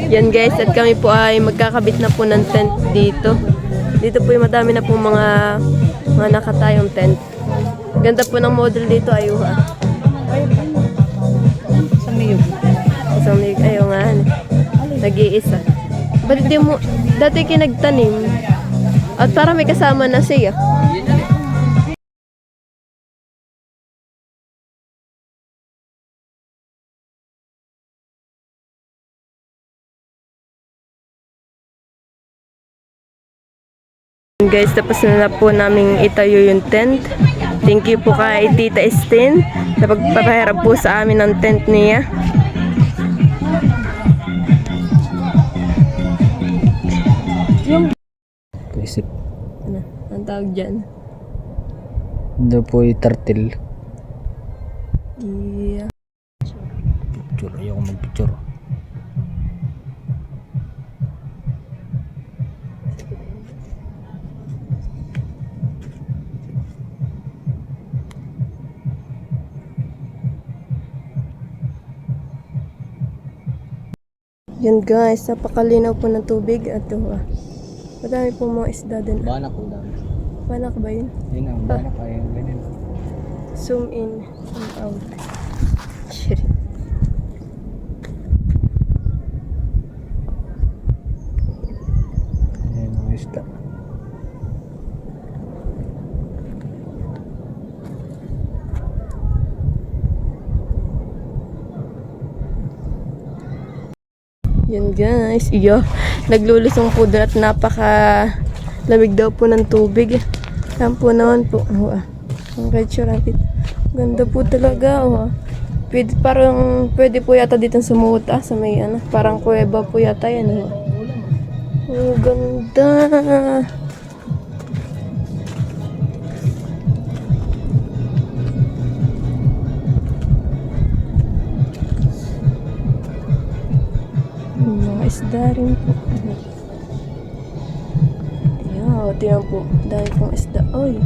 Yan guys, at kami po ay magkakabit na po ng tent dito. Dito po yung madami na po mga nakatayong tent. Ganda po ng model dito, ayuha. Isang niyog. Isang niyog, ayaw nga. Nag-iisa. Ba't di mo, dati kinagtanim. At para may kasama na siya. Guys, tapos na po namin itayo yung tent. Thank you po kay Tita Estin na pagpapaharap po sa amin ng tent niya. Isip. Ano? Ang tawag dyan? Hindi po yung turtle. Yeah. Picture. Ayoko mag-picture. Yan guys, napakalinaw po ng tubig at madami po mga isda din. Banak ko dami. Banak ba yun? Yun ang banak ko yung ganyan. Zoom in, zoom out. Shit. Ayan ang isda. Yan guys, iyo. Naglulusong po doon at napaka lamig daw po ng tubig. Yan po naman po. Ang picture natin. Ganda po talaga. Pwede po yata dito sumuot sa may parang kuweba po yata yan. Oh, ganda. Mga isda rin po. Ayan, tingnan po. Dahil pong isda. Oy.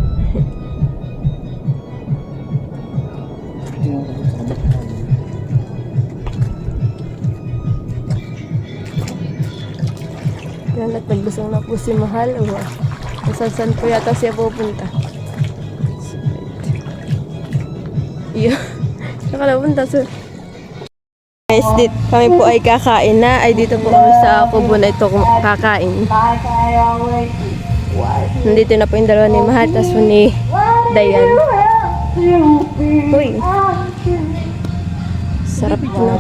Yan, at naglusong na po si Mahal. Saan po yata siya pupunta. Iya. Nakalapunta sa... Guys, dito kami po ay kakain na. Ay dito po kami sa kubo na ito kakain. Nandito na po yung dalawa ni Mahal, tas ni Dayan. Uy. Sarap na.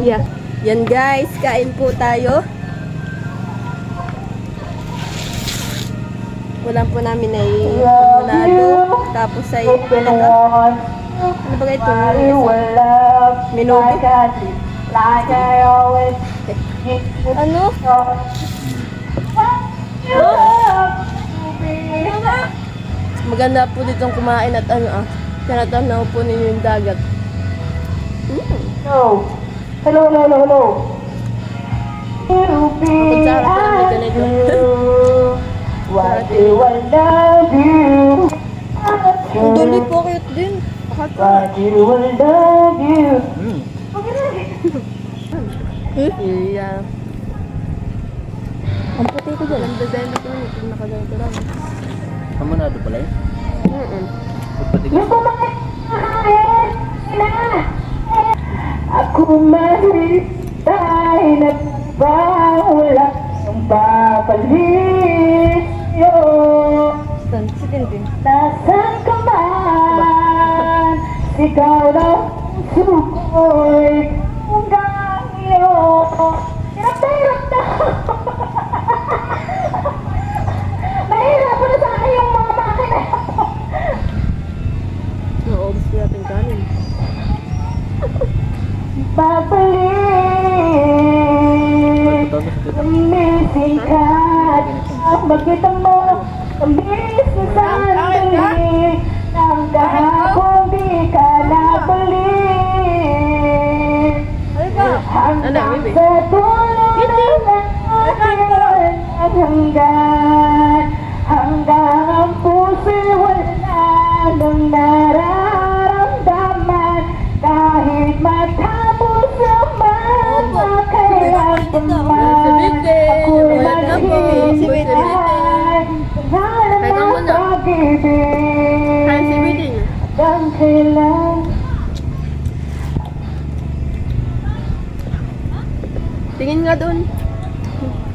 Yeah. Yan guys, kain po tayo. Ulam po namin ay limonado. Tapos ay ano ba ito? Minuto. Ano? Maganda po ditong kumain at tinatanaw po ninyo yung dagat. Hello. Kapag sa harap na may ganito. What do I love you? Ang dali po, cute din. What do I love you? Yeah. Ang puti ko dyan. Ang design ko yun. Ito nakaganto lang. Kamunado pala yun? Pagpatigil. Yung kumain na ako mahintay na wala ng papalit yun. Si Tintin. Nasaan ka man, ikaw na sukoy hanggang iyo. Hirap na. Nahihirapan na sa akin yung mga makina. Naubos ko natin kanin. Babalik, umising ka at makita mo ang bilis na sandali ng kahapon di ka nabalik. Hanggang sa dulo ng atin ang hanggang ang puso'y wala nang nararamdaman kahit matapos naman makailanman ako'y maghihintay pangalan ng pag-ibig hanggang kailan. Tingin nga doon.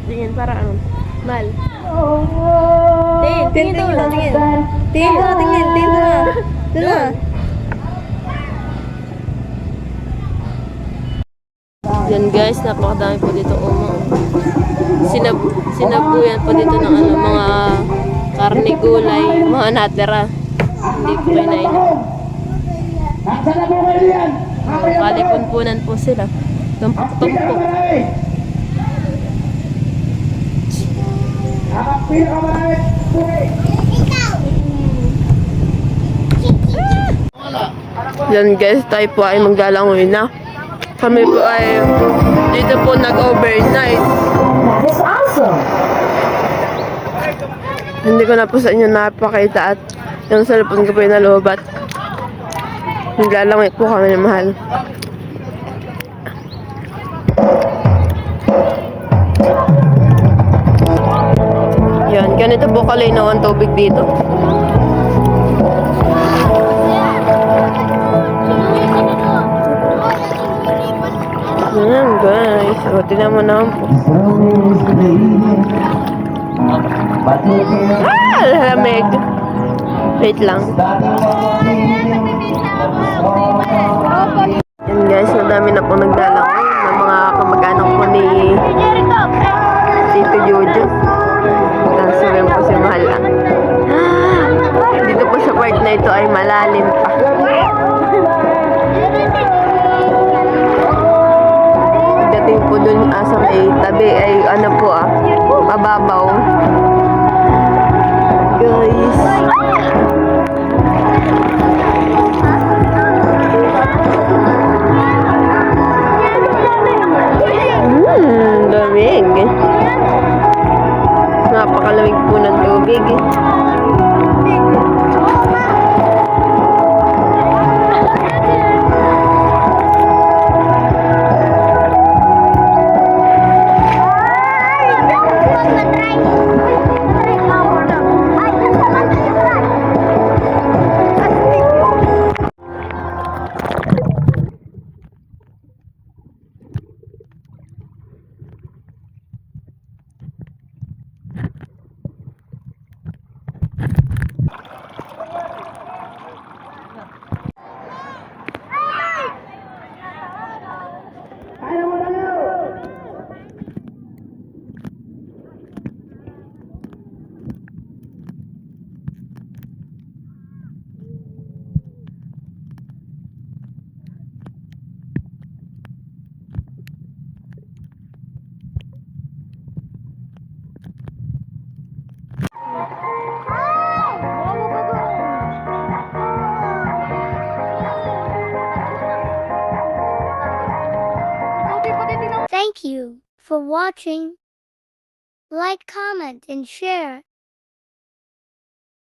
Tingin para ano? Mal. Tingin doon. Tingin. Tingin na, tingin. Tingin na. Doon na. Yan guys, napakadami po dito umang. Sinabuyan po dito ng ano, mga karne gulay, mga natira. Hindi po kinain. Kalipunpunan po sila. Tumpok-tumpok. Yan guys, tayo po ay maglalangoy na. Kami po ay dito po nag-overnight. That's awesome! Hindi ko na po sa inyo napakita at yung cellphone ko po yung nalubat. Naglalangoy po kami ng mahal. Yan, ganito po kalinaw ang tubig dito. Yan guys, o tinan mo naman po. Lamig. Wait lang. Yan guys, madami na po naglalangoy ng mga kamag-anak po ni Tito Jojo. Tapos yun po si Mahal lang. Dito po sa part na ito ay malalim pa. Dating po dun sa may tabi ay ano po mababaw. Guys. Lamig. Napakalamig po ng tubig. Thank you for watching. Like, comment, and share.